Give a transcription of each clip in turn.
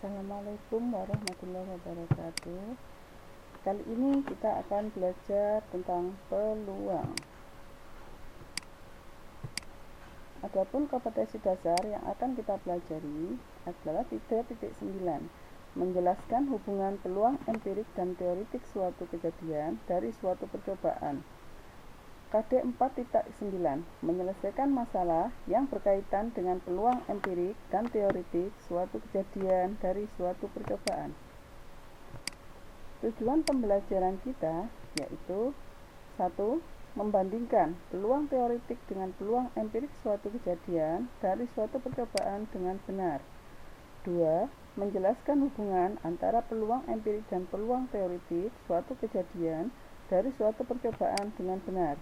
Assalamualaikum warahmatullahi wabarakatuh. Kali ini kita akan belajar tentang peluang. Adapun kompetensi dasar yang akan kita pelajari adalah 3.9, menjelaskan hubungan peluang empirik dan teoritik suatu kejadian dari suatu percobaan. KD 4.9, menyelesaikan masalah yang berkaitan dengan peluang empirik dan teoritik suatu kejadian dari suatu percobaan. Tujuan pembelajaran kita yaitu 1. Membandingkan peluang teoritik dengan peluang empirik suatu kejadian dari suatu percobaan dengan benar. 2. Menjelaskan hubungan antara peluang empirik dan peluang teoritik suatu kejadian dari suatu percobaan dengan benar.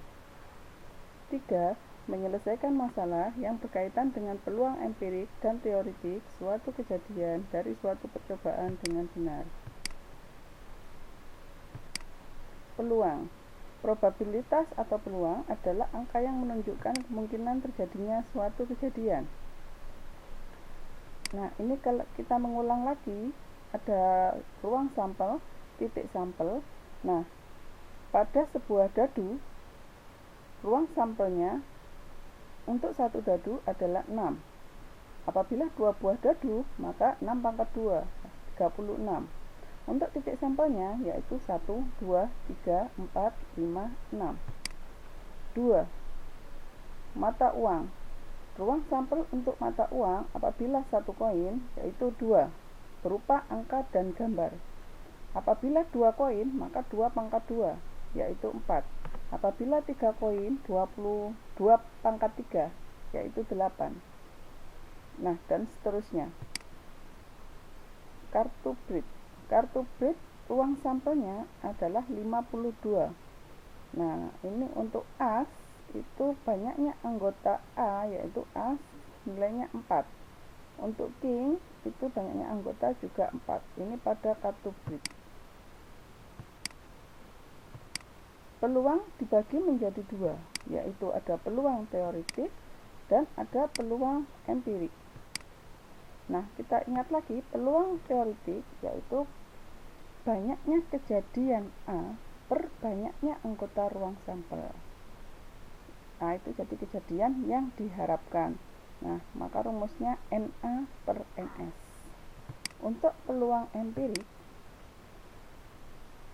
3. Menyelesaikan masalah yang berkaitan dengan peluang empirik dan teoritik suatu kejadian dari suatu percobaan dengan benar. Peluang. Probabilitas atau peluang adalah angka yang menunjukkan kemungkinan terjadinya suatu kejadian. Nah, ini kalau kita mengulang lagi, ada ruang sampel, titik sampel. Nah, pada sebuah dadu, ruang sampelnya untuk satu dadu adalah 6. Apabila 2 buah dadu, maka 6 pangkat 2, 36. Untuk titik sampelnya yaitu 1, 2, 3, 4, 5, 6. 2. Mata uang. Ruang sampel untuk mata uang apabila satu koin yaitu 2, berupa angka dan gambar. Apabila 2 koin, maka 2 pangkat 2, yaitu 4. Apabila 3 koin, 22 pangkat 3, yaitu 8. Nah, dan seterusnya. Kartu brid. Kartu brid, ruang sampelnya adalah 52. Nah, ini untuk as, itu banyaknya anggota A, yaitu as, nilainya 4. Untuk king, itu banyaknya anggota juga 4. Ini pada kartu brid. Peluang dibagi menjadi 2, yaitu ada peluang teoritik dan ada peluang empirik. Nah, kita ingat lagi, peluang teoritik yaitu banyaknya kejadian A per banyaknya anggota ruang sampel. Nah, itu jadi kejadian yang diharapkan. Nah, maka rumusnya NA per NS. Untuk peluang empirik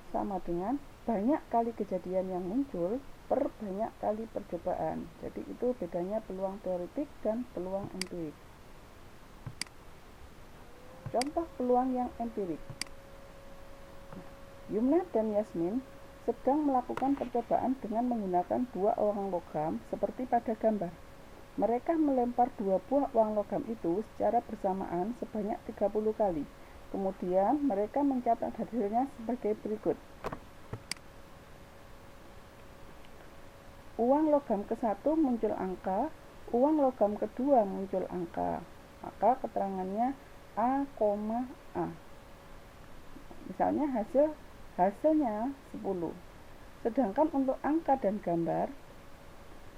sama dengan banyak kali kejadian yang muncul per banyak kali percobaan. Jadi itu bedanya peluang teoritik dan peluang empirik. Contoh peluang yang empirik. Yumna dan Yasmin sedang melakukan percobaan dengan menggunakan 2 uang logam seperti pada gambar. Mereka melempar 2 buah uang logam itu secara bersamaan sebanyak 30 kali. Kemudian mereka mencatat hasilnya sebagai berikut. Uang logam ke-1 muncul angka, uang logam kedua muncul angka. Maka keterangannya A, A. Misalnya hasilnya 10. Sedangkan untuk angka dan gambar,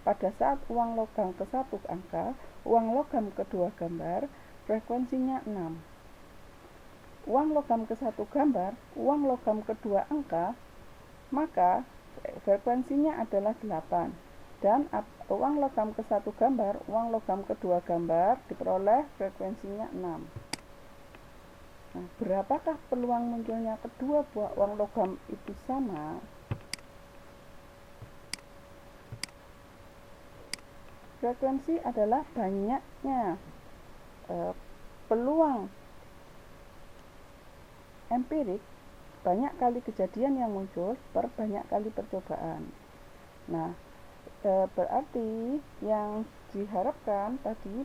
pada saat uang logam ke-1 angka, uang logam kedua gambar, frekuensinya 6. Uang logam ke-1 gambar, uang logam kedua angka, maka frekuensinya adalah 8. Dan uang logam ke-1 gambar, uang logam kedua gambar diperoleh frekuensinya 6. Nah, berapakah peluang munculnya kedua buah uang logam itu sama? Frekuensi adalah banyaknya peluang empirik, banyak kali kejadian yang muncul per banyak kali percobaan. Nah, berarti yang diharapkan tadi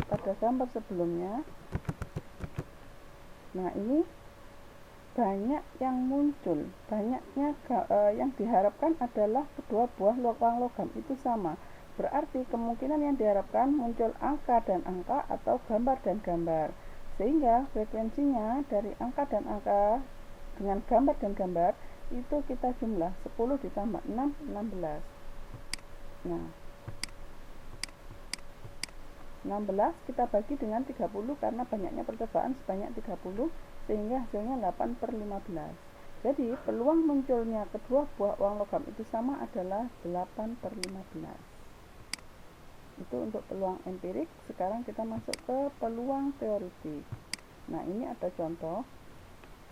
pada gambar sebelumnya, nah ini banyak yang muncul, banyaknya yang diharapkan adalah kedua buah uang logam itu sama. Berarti kemungkinan yang diharapkan muncul angka dan angka atau gambar dan gambar. Sehingga frekuensinya dari angka dan angka dengan gambar dan gambar itu kita jumlah 10 ditambah 6, 16. 16 kita bagi dengan 30 karena banyaknya percobaan sebanyak 30 sehingga hasilnya 8/15. Jadi peluang munculnya kedua buah uang logam itu sama adalah 8/15. Itu untuk peluang empirik. Sekarang kita masuk ke peluang teoritik. Nah, ini ada contoh.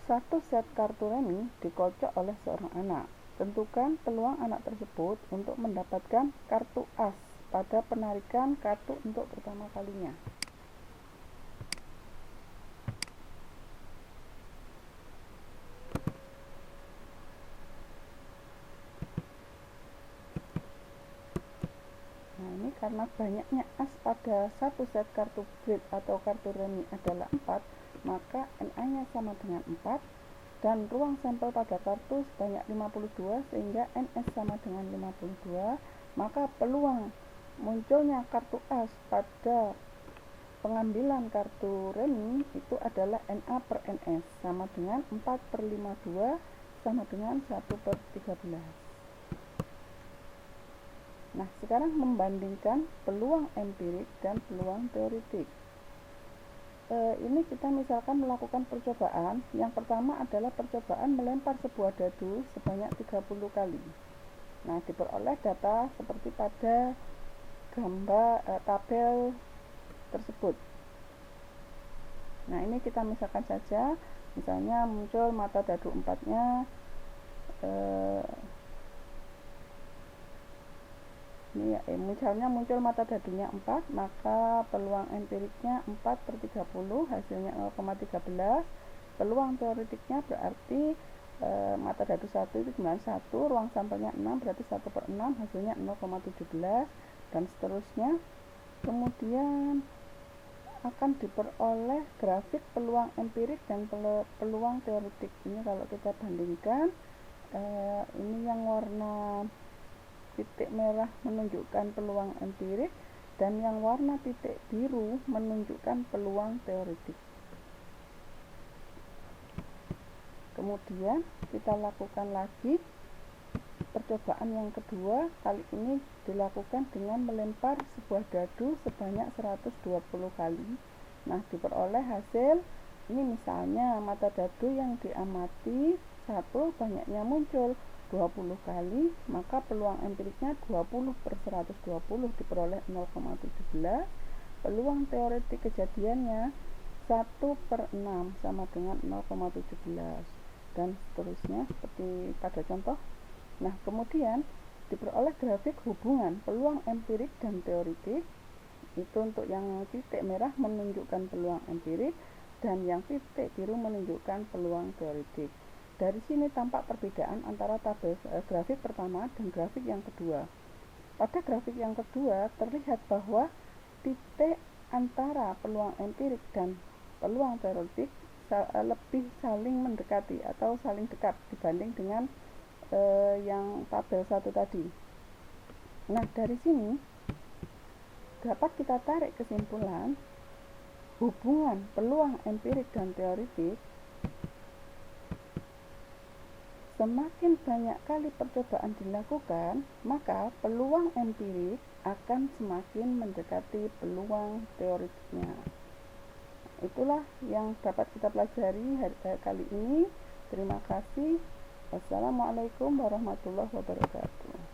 Satu set kartu remi dikocok oleh seorang anak. Tentukan peluang anak tersebut untuk mendapatkan kartu as pada penarikan kartu untuk pertama kalinya. Nah, ini karena banyaknya as pada satu set kartu grid atau kartu remi adalah 4, maka NA-nya sama dengan 4 dan ruang sampel pada kartu sebanyak 52 sehingga NS sama dengan 52, maka peluang munculnya kartu as pada pengambilan kartu remi itu adalah NA per NS sama dengan 4/52 sama dengan 1/13. Nah, sekarang membandingkan peluang empirik dan peluang teoritik. Ini kita misalkan melakukan percobaan. Yang pertama adalah percobaan melempar sebuah dadu sebanyak 30 kali. Nah, diperoleh data seperti pada gambar tabel tersebut. Nah, ini kita misalkan saja, misalnya muncul mata dadu 4-nya, misalnya muncul mata dadunya 4, maka peluang empiriknya 4/30, hasilnya 0,13. Peluang teoritiknya berarti mata dadu 1 itu 91, ruang sampelnya 6, berarti 1/6, hasilnya 0,17, dan seterusnya. Kemudian akan diperoleh grafik peluang empirik dan peluang teoritik. Ini kalau kita bandingkan, ini yang warna titik merah menunjukkan peluang empirik dan yang warna titik biru menunjukkan peluang teoritik. Kemudian kita lakukan lagi percobaan yang kedua. Kali ini dilakukan dengan melempar sebuah dadu sebanyak 120 kali. Nah, diperoleh hasil ini, misalnya mata dadu yang diamati 1 banyaknya muncul 20 kali, maka peluang empiriknya 20/120 diperoleh 0,17. Peluang teoritik kejadiannya 1/6 sama dengan 0,17, dan seterusnya seperti pada contoh. Nah, kemudian diperoleh grafik hubungan peluang empirik dan teoritik. Itu untuk yang titik merah menunjukkan peluang empirik dan yang titik biru menunjukkan peluang teoritik. Dari sini tampak perbedaan antara tabel grafik pertama dan grafik yang kedua. Pada grafik yang kedua terlihat bahwa titik antara peluang empirik dan peluang teoritik lebih saling mendekati atau saling dekat dibanding dengan yang tabel 1 tadi. Nah, dari sini dapat kita tarik kesimpulan hubungan peluang empirik dan teoritik. Semakin banyak kali percobaan dilakukan, maka peluang empirik akan semakin mendekati peluang teoritiknya. Itulah yang dapat kita pelajari kali ini. Terima kasih. Wassalamualaikum warahmatullahi wabarakatuh.